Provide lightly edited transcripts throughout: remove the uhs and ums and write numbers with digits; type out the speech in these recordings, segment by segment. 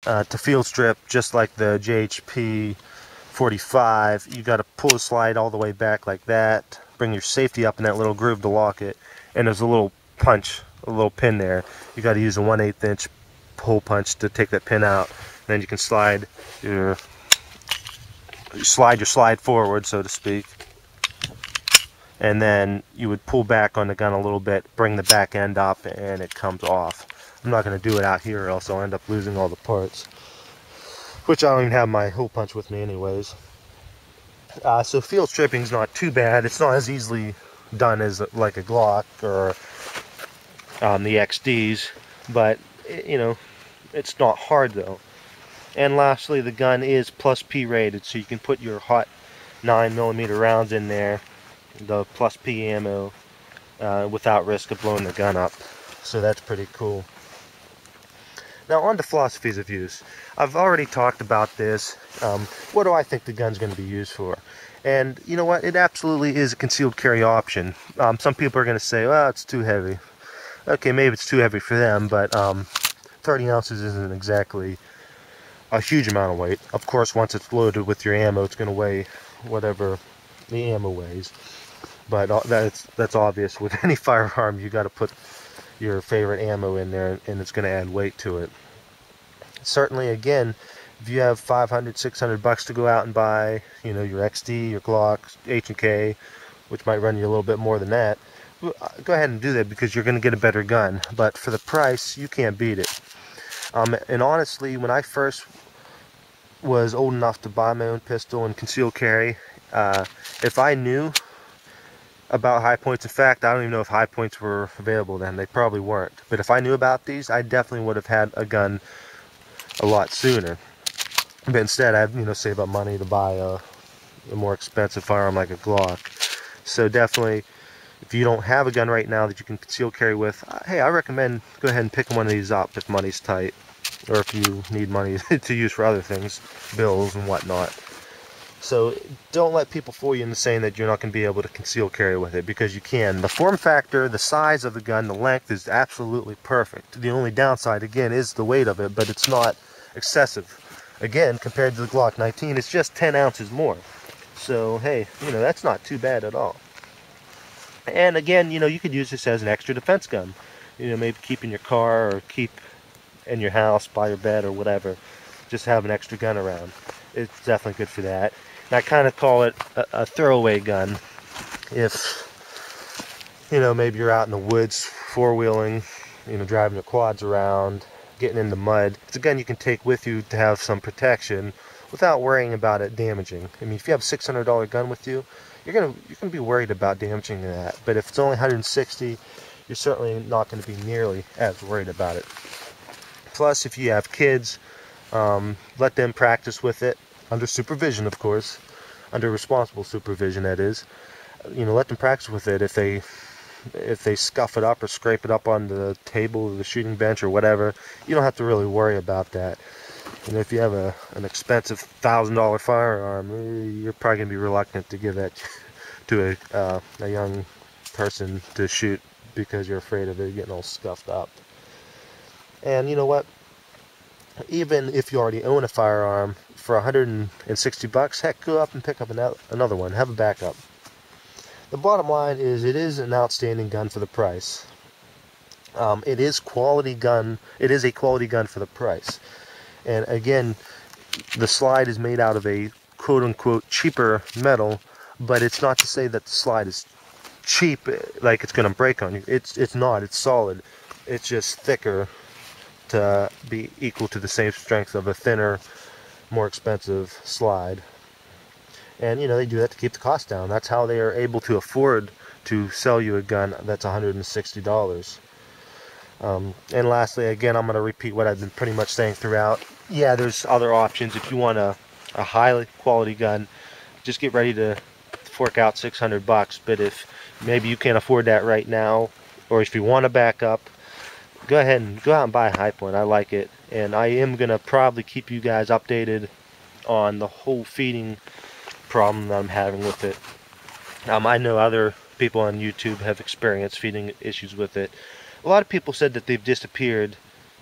to field strip, just like the JHP 45, you got to pull the slide all the way back like that, bring your safety up in that little groove to lock it, and there's a little punch, a little pin there. You got to use a 1/8 inch hole punch to take that pin out. And then you can slide your slide forward, so to speak, and then you would pull back on the gun a little bit, bring the back end up, and it comes off. I'm not going to do it out here, or else I'll end up losing all the parts, which I don't even have my hole punch with me anyways. So field stripping is not too bad. It's not as easily done as like a Glock or the XDs, but you know, it's not hard though. And lastly, the gun is plus P rated, so you can put your hot 9mm rounds in there, the plus P ammo, without risk of blowing the gun up. So that's pretty cool. Now on to philosophies of use. I've already talked about this. What do I think the gun's going to be used for? And you know what? It absolutely is a concealed carry option. Some people are going to say, well, it's too heavy. Okay, maybe it's too heavy for them, but 30 ounces isn't exactly a huge amount of weight. Of course, once it's loaded with your ammo, it's going to weigh whatever the ammo weighs. But that's obvious. With any firearm, you got to put your favorite ammo in there, and it's going to add weight to it. Certainly, again, if you have 500, 600 bucks to go out and buy, you know, your XD, your Glock, H&K, which might run you a little bit more than that, go ahead and do that, because you're going to get a better gun. But for the price, you can't beat it. And honestly, when I first was old enough to buy my own pistol and concealed carry, if I knew about high points, in fact, I don't even know if high points were available then. They probably weren't. But if I knew about these, I definitely would have had a gun a lot sooner. But instead, I'd, you know, save up money to buy a more expensive firearm like a Glock. So definitely, if you don't have a gun right now that you can conceal carry with, hey, I recommend go ahead and pick one of these up if money's tight, or if you need money to use for other things, bills and whatnot. So don't let people fool you into saying that you're not going to be able to conceal carry with it, because you can. The form factor, the size of the gun, the length is absolutely perfect. The only downside, again, is the weight of it, but it's not excessive. Again, compared to the Glock 19, it's just 10 ounces more. So, hey, you know, that's not too bad at all. And again, you know, you could use this as an extra defense gun. You know, maybe keep in your car, or keep in your house by your bed or whatever. Just have an extra gun around. It's definitely good for that. And I kind of call it a throwaway gun. If, you know, maybe you're out in the woods, four-wheeling, you know, driving your quads around, getting in the mud. It's a gun you can take with you to have some protection without worrying about it damaging. I mean, if you have a $600 gun with you, you're gonna be worried about damaging that. But if it's only 160, you're certainly not going to be nearly as worried about it. Plus, if you have kids, let them practice with it under supervision, of course, under responsible supervision, that is. You know, let them practice with it. If they scuff it up or scrape it up on the table or the shooting bench or whatever, you don't have to really worry about that. You know, if you have an expensive $1,000 firearm, you're probably gonna be reluctant to give that to a young person to shoot, because you're afraid of it getting all scuffed up. And you know what? Even if you already own a firearm, for 160 bucks, heck, go up and pick up another one. Have a backup. The bottom line is, it is an outstanding gun for the price. It is quality gun. It is a quality gun for the price. And again, the slide is made out of a quote-unquote cheaper metal, but it's not to say that the slide is cheap, like it's going to break on you. It's not. It's solid. It's just thicker to be equal to the same strength of a thinner, more expensive slide. And you know, they do that to keep the cost down. That's how they are able to afford to sell you a gun that's $160. And lastly, again, I'm going to repeat what I've been pretty much saying throughout. Yeah, there's other options. If you want a high quality gun, just get ready to fork out 600 bucks. But if maybe you can't afford that right now, or if you want to back up, go ahead and go out and buy a Hi-Point. I like it, and I am going to probably keep you guys updated on the whole feeding problem that I'm having with it. I know other people on YouTube have experienced feeding issues with it. A lot of people said that they've disappeared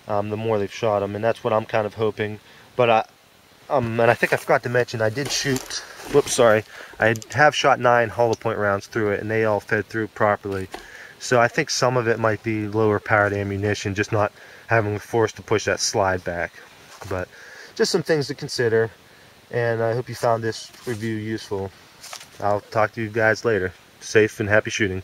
the more they've shot them, and that's what I'm kind of hoping. But and I think I forgot to mention, I did shoot, whoops, sorry, I have shot 9 hollow point rounds through it, and they all fed through properly. So I think some of it might be lower powered ammunition, just not having the force to push that slide back. But just some things to consider, and I hope you found this review useful. I'll talk to you guys later. Safe and happy shooting.